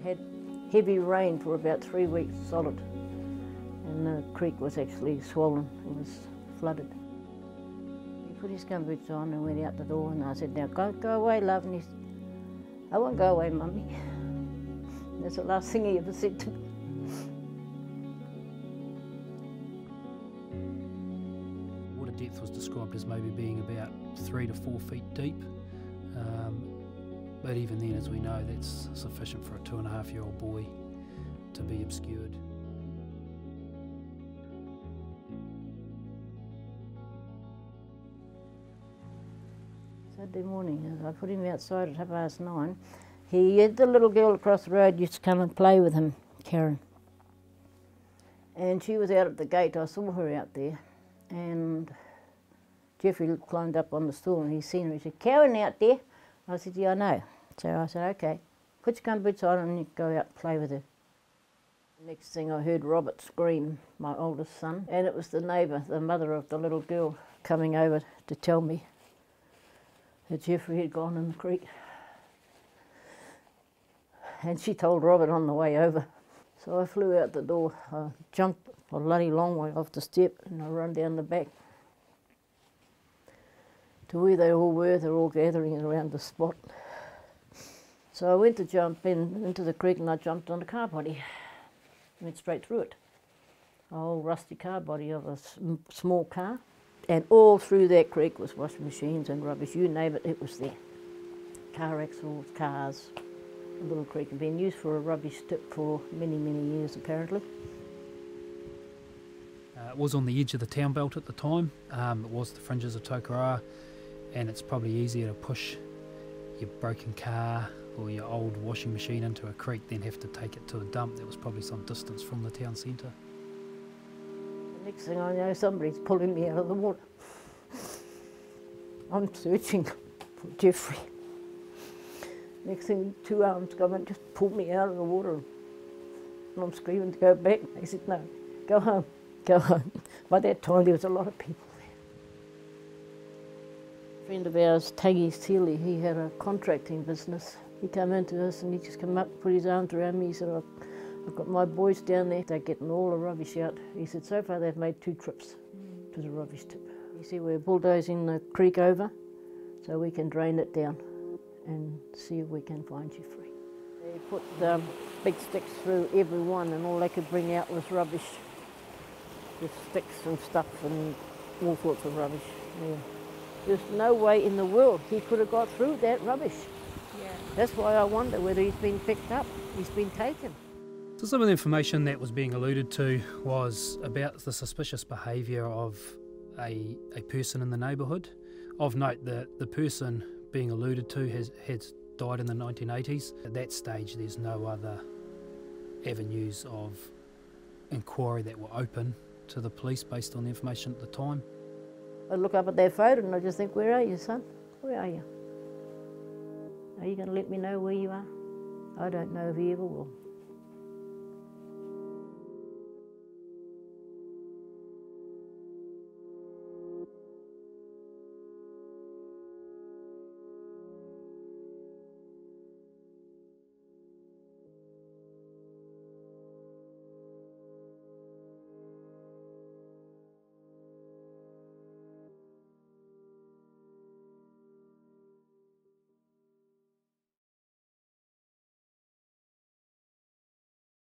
Had heavy rain for about 3 weeks solid, and the creek was actually swollen. It was flooded. He put his gumboots on and went out the door, and I said, "Now go away, love." And he said, "I won't go away, Mummy." That's the last thing he ever said to me. Water depth was described as maybe being about 3 to 4 feet deep. But even then, as we know, that's sufficient for a 2.5-year-old boy to be obscured. Saturday morning, as I put him outside at 9:30, he had the little girl across the road used to come and play with him, Karen. And she was out at the gate. I saw her out there, and Jefferie climbed up on the stool and he seen her. He said, "Karen out there?" I said, "Yeah, I know." So I said, "Okay, put your gumboots on and you go out and play with her." Next thing I heard Robert scream, my oldest son, and it was the neighbour, the mother of the little girl, coming over to tell me that Jefferie had gone in the creek. And she told Robert on the way over. So I flew out the door. I jumped a bloody long way off the step and I ran down the back to where they all were. They're all gathering around the spot. So I went to jump into the creek and I jumped on a car body. Went straight through it. A whole rusty car body of a small car. And all through that creek was washing machines and rubbish. You name it, it was there. Car axles, cars. The little creek had been used for a rubbish tip for many, many years apparently. It was on the edge of the town belt at the time. It was the fringes of Tokoroa, and it's probably easier to push your broken car or your old washing machine into a creek than have to take it to a dump that was probably some distance from the town centre. The next thing I know, somebody's pulling me out of the water. I'm searching for Jefferie. Next thing, 2 arms come and just pulled me out of the water. And I'm screaming to go back. They said, "No, go home, go home." By that time, there was a lot of people there. A friend of ours, Tangi Seeley, he had a contracting business. He came into us and he just came up, put his arms around me. He said, "I've got my boys down there. They're getting all the rubbish out." He said, "So far they've made 2 trips to the rubbish tip." He said, "We're bulldozing the creek over so we can drain it down and see if we can find Jefferie." They put big sticks through every one and all they could bring out was rubbish. With sticks and stuff and all sorts of rubbish. Yeah. There's no way in the world he could have got through that rubbish. Yeah. That's why I wonder whether he's been picked up, he's been taken. So some of the information that was being alluded to was about the suspicious behaviour of a person in the neighbourhood. Of note, the person being alluded to has died in the 1980s. At that stage, there's no other avenues of inquiry that were open to the police based on the information at the time. I look up at their photo and I just think, "Where are you, son? Where are you? Are you going to let me know where you are?" I don't know if he ever will.